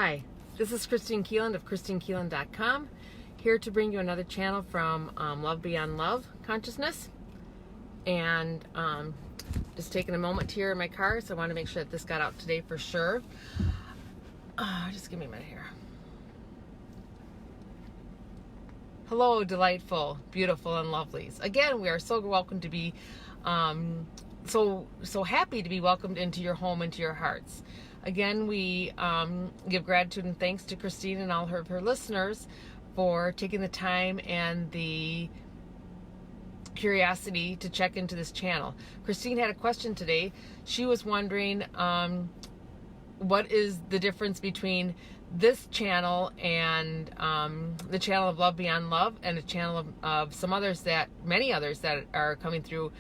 Hi, this is Kristine Kieland of KristineKieland.com, here to bring you another channel from Love Beyond Love Consciousness. And just taking a moment here in my car, so I want to make sure that this got out today for sure. Just give me a minute here. Hello, delightful, beautiful, and lovelies. Again, we are so welcome to be, so happy to be welcomed into your home, into your hearts. Again, we give gratitude and thanks to Kristine and all of her listeners for taking the time and the curiosity to check into this channel. Kristine had a question today. She was wondering what is the difference between this channel and the channel of Love Beyond Love and a channel of some others, many others that are coming through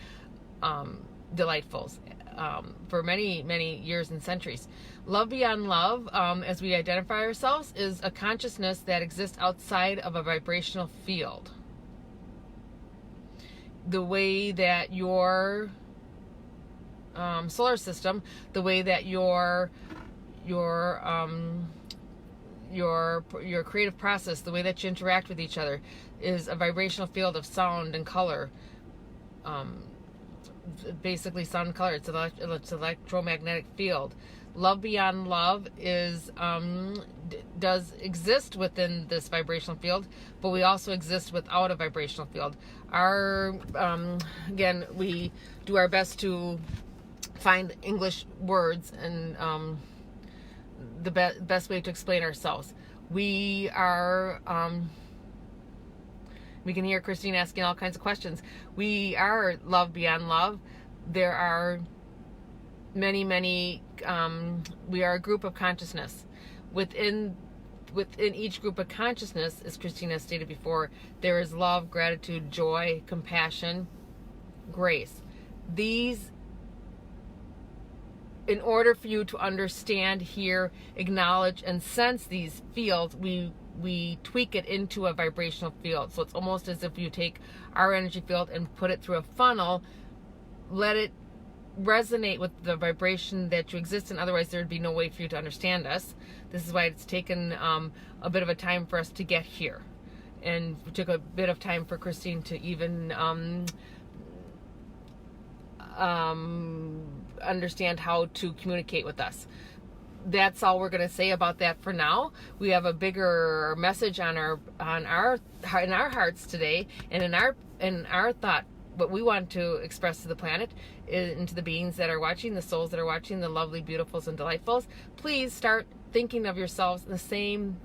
Delightfuls for many years and centuries. Love Beyond Love, as we identify ourselves, is a consciousness that exists outside of a vibrational field. The way that your solar system, the way that your creative process, the way that you interact with each other, is a vibrational field of sound and color. Basically sound and color. It's an electromagnetic field. Love Beyond Love does exist within this vibrational field, but we also exist without a vibrational field. Again, we do our best to find English words and the best way to explain ourselves. We are we can hear Kristine asking all kinds of questions. We are Love Beyond Love. There are many we are a group of consciousness. Within each group of consciousness, as Kristine has stated before, there is love, gratitude, joy, compassion, grace. These, in order for you to understand, hear, acknowledge, and sense these fields, we tweak it into a vibrational field. So it's almost as if you take our energy field and put it through a funnel, let it resonate with the vibration that you exist in. Otherwise, there would be no way for you to understand us. This is why it's taken a bit of a time for us to get here. And it took a bit of time for Kristine to even understand how to communicate with us. That's all we're going to say about that for now. We have a bigger message in our hearts today, and in our thought. What we want to express to the planet, and to the beings that are watching, the souls that are watching, the lovely, beautifuls, and delightfuls. Please start thinking of yourselves in the same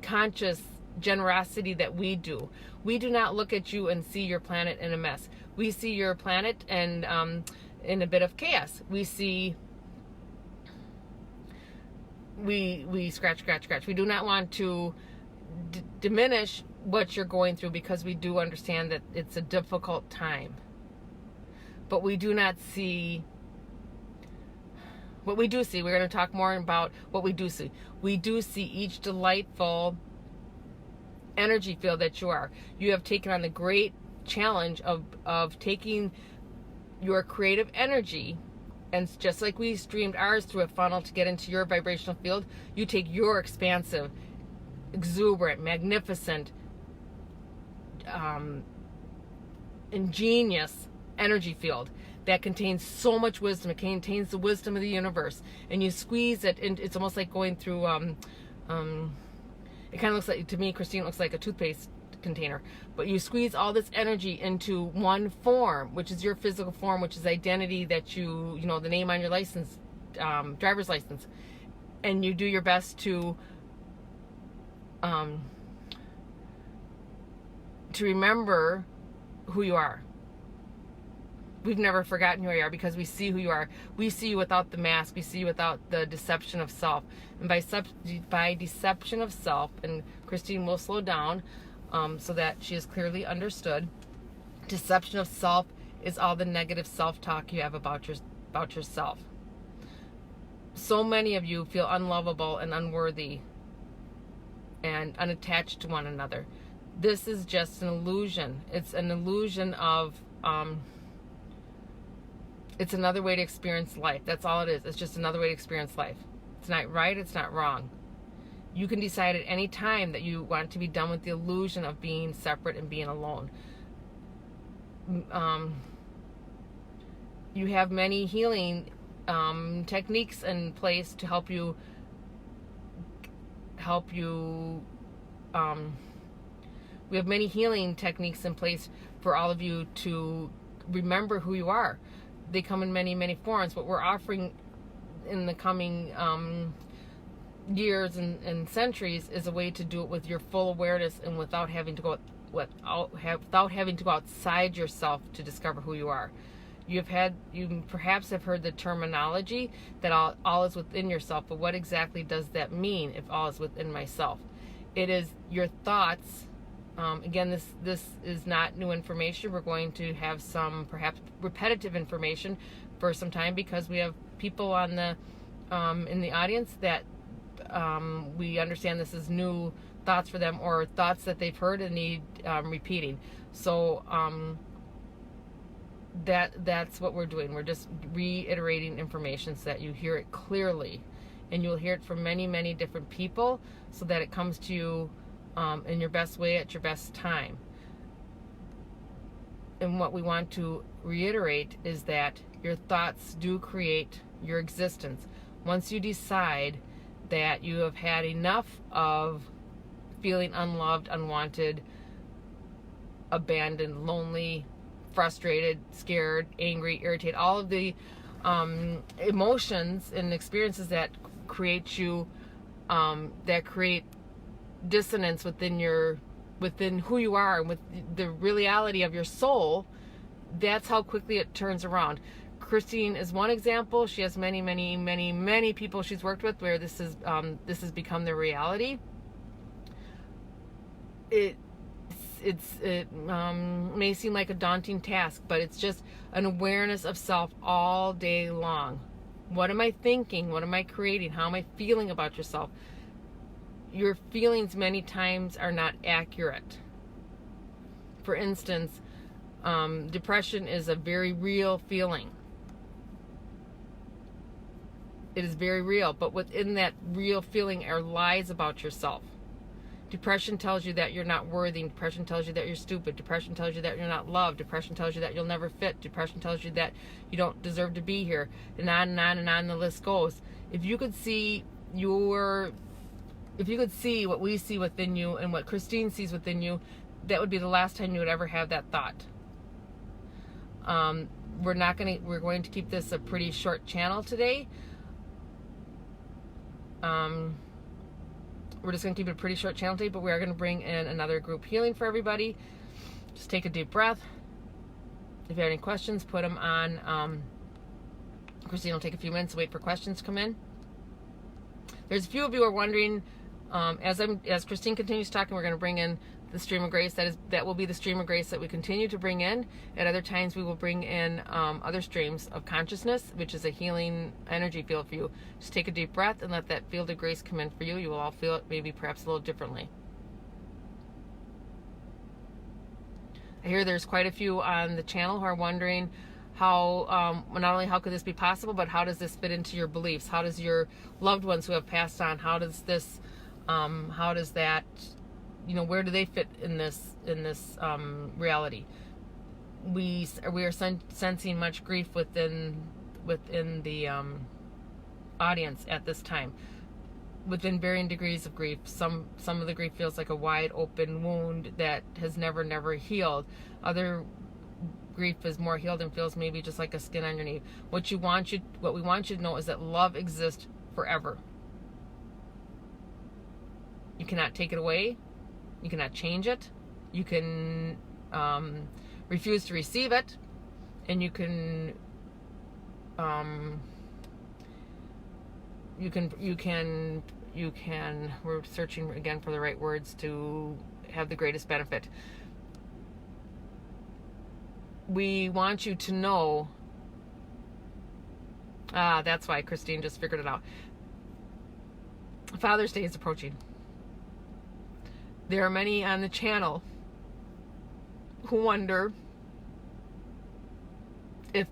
conscious generosity that we do. We do not look at you and see your planet in a mess. We see your planet and in a bit of chaos. We see. We scratch. We do not want to diminish what you're going through, because we do understand that it's a difficult time. But we do not see what we do see. We're going to talk more about what we do see. We do see each delightful energy field that you are. You have taken on the great challenge of taking your creative energy, and just like we streamed ours through a funnel to get into your vibrational field, you take your expansive, exuberant, magnificent, ingenious energy field that contains so much wisdom. It contains the wisdom of the universe, and you squeeze it, and it's almost like going through it kind of looks like, to me, Kristine, looks like a toothpaste container, but you squeeze all this energy into one form, which is your physical form, which is identity, that you know, the name on your license, driver's license, and you do your best to remember who you are. We've never forgotten who you are, because we see who you are. We see you without the mask. We see you without the deception of self. And by deception of self, and Kristine will slow down so that she is clearly understood. Deception of self is all the negative self-talk you have about yourself. So many of you feel unlovable and unworthy and unattached to one another. This is just an illusion. It's an illusion of It's another way to experience life. That's all it is. It's just another way to experience life. It's not right. It's not wrong. You can decide at any time that you want to be done with the illusion of being separate and being alone. You have many healing techniques in place to help you we have many healing techniques in place for all of you to remember who you are. They come in many, many forms. What we're offering in the coming years and centuries is a way to do it with your full awareness and without having to go outside yourself to discover who you are. You perhaps have heard the terminology that all is within yourself, but what exactly does that mean if all is within myself? It is your thoughts. Again, this is not new information. We're going to have some perhaps repetitive information for some time because we have people on the in the audience that we understand this is new thoughts for them or thoughts that they've heard and need repeating. So that's what we're doing. We're just reiterating information so that you hear it clearly, and you'll hear it from many, many different people so that it comes to you in your best way at your best time. And what we want to reiterate is that your thoughts do create your existence. Once you decide that you have had enough of feeling unloved, unwanted, abandoned, lonely, frustrated, scared, angry, irritated, all of the emotions and experiences that create you, that create dissonance within who you are and with the reality of your soul, that's how quickly it turns around. Kristine is one example. She has many, many, many, many people she's worked with where this has become their reality. It may seem like a daunting task, but it's just an awareness of self all day long. What am I thinking? What am I creating? How am I feeling about yourself? Your feelings many times are not accurate. For instance, depression is a very real feeling. It is very real, but within that real feeling are lies about yourself. Depression tells you that you're not worthy. Depression tells you that you're stupid. Depression tells you that you're not loved. Depression tells you that you'll never fit. Depression tells you that you don't deserve to be here. And on and on and on the list goes. If you could see what we see within you and what Kristine sees within you, that would be the last time you would ever have that thought. We're going to keep this a pretty short channel today. We're just going to keep it a pretty short channel today, but we are going to bring in another group healing for everybody. Just take a deep breath. If you have any questions, put them on. Kristine will take a few minutes to wait for questions to come in. There's a few of you who are wondering, as Kristine continues talking, we're going to bring in the stream of grace. That will be the stream of grace that we continue to bring in. At other times, we will bring in other streams of consciousness, which is a healing energy field for you. Just take a deep breath and let that field of grace come in for you. You will all feel it maybe perhaps a little differently. I hear there's quite a few on the channel who are wondering how, not only how could this be possible, but how does this fit into your beliefs? How does your loved ones who have passed on, how does that, where do they fit in this reality? We are sensing much grief within the audience at this time, within varying degrees of grief. Some of the grief feels like a wide open wound that has never healed. Other grief is more healed and feels maybe just like a skin on your knee. What we want you to know is that love exists forever. You cannot take it away. You cannot change it. You can refuse to receive it, and you can we're searching again for the right words to have the greatest benefit. We want you to know, that's why Kristine just figured it out. Father's Day is approaching. There are many on the channel who wonder if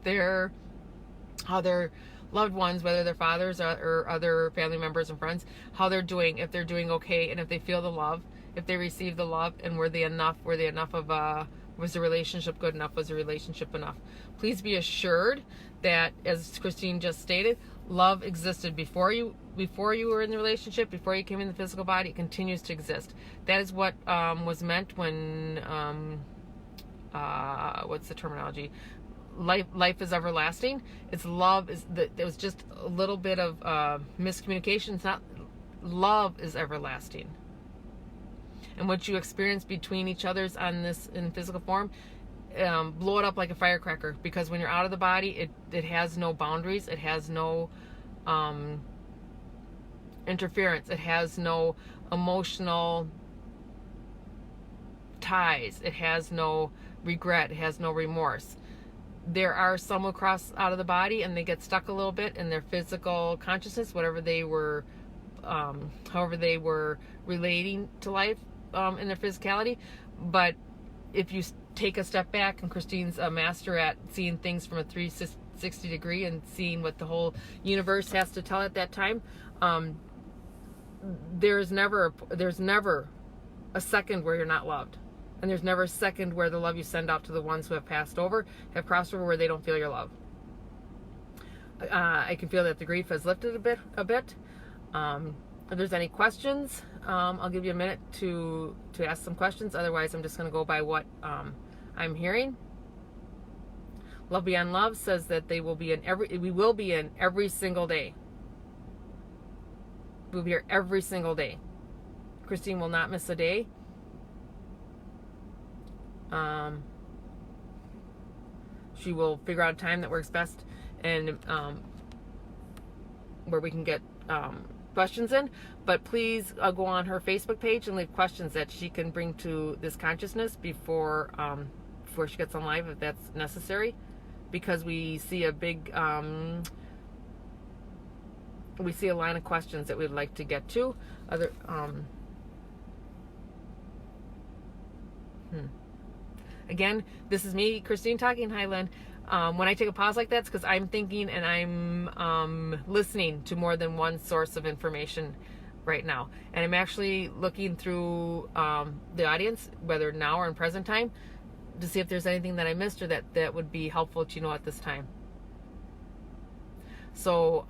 how their loved ones, whether they're fathers or other family members and friends, how they're doing, if they're doing okay, and if they feel the love, if they receive the love, and were they enough of was the relationship good enough? Was the relationship enough? Please be assured that, as Kristine just stated, love existed before you were in the relationship, before you came in the physical body. It continues to exist. That is what was meant when what's the terminology? Life is everlasting. It's love is that there was just a little bit of miscommunication. It's not, love is everlasting. And what you experience between each other's on this in physical form, blow it up like a firecracker, because when you're out of the body, it has no boundaries, it has no interference, it has no emotional ties, it has no regret, it has no remorse. There are some who cross out of the body and they get stuck a little bit in their physical consciousness, whatever they were, however they were relating to life in their physicality. But if you take a step back, and Kristine's a master at seeing things from a 360 degree and seeing what the whole universe has to tell at that time, there's never a second where you're not loved. And there's never a second where the love you send out to the ones who have crossed over, where they don't feel your love. I can feel that the grief has lifted a bit. If there's any questions, I'll give you a minute to ask some questions. Otherwise, I'm just going to go by what I'm hearing. Love Beyond Love says that we will be in every single day. We'll be here every single day. Kristine will not miss a day. She will figure out a time that works best, and where we can get questions in. But please go on her Facebook page and leave questions that she can bring to this consciousness before she gets on live, if that's necessary, because we see a big we see a line of questions that we'd like to get to. Again, this is me, Kristine, talking. Kieland. When I take a pause like that, it's because I'm thinking and I'm listening to more than one source of information right now. And I'm actually looking through the audience, whether now or in present time, to see if there's anything that I missed or that would be helpful to at this time. So,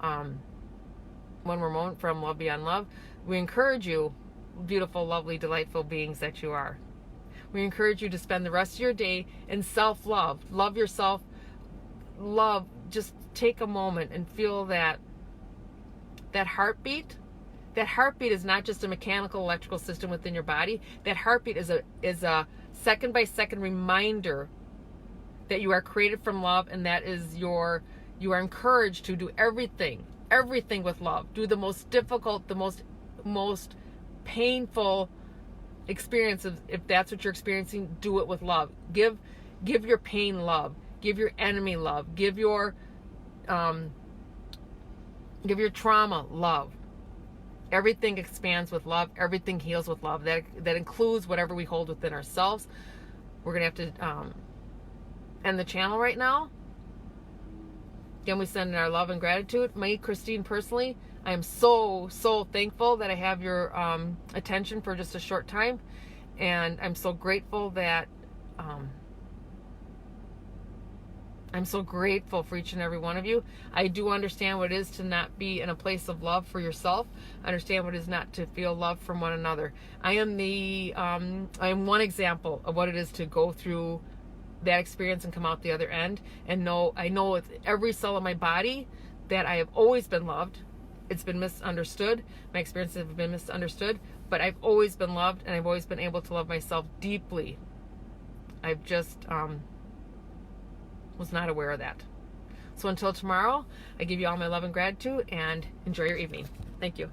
one more moment from Love Beyond Love. We encourage you, beautiful, lovely, delightful beings that you are. We encourage you to spend the rest of your day in self-love. Love yourself. Love. Just take a moment and feel that heartbeat. That heartbeat is not just a mechanical, electrical system within your body. That heartbeat is a second-by-second reminder that you are created from love, and that is you are encouraged to do everything with love. Do the most difficult, the most painful experiences, if that's what you're experiencing, do it with love. Give your pain love. Give your enemy love. Give your trauma love. Everything expands with love. Everything heals with love. That includes whatever we hold within ourselves. We're gonna have to end the channel right now. Again, we send in our love and gratitude. Me, Kristine, personally, I am so thankful that I have your attention for just a short time, and I'm so grateful that I'm so grateful for each and every one of you. I do understand what it is to not be in a place of love for yourself. I understand what it is not to feel love from one another. I am one example of what it is to go through that experience and come out the other end, and I know with every cell of my body that I have always been loved. It's been misunderstood. My experiences have been misunderstood, but I've always been loved, and I've always been able to love myself deeply. I've just was not aware of that. So until tomorrow, I give you all my love and gratitude, and enjoy your evening. Thank you.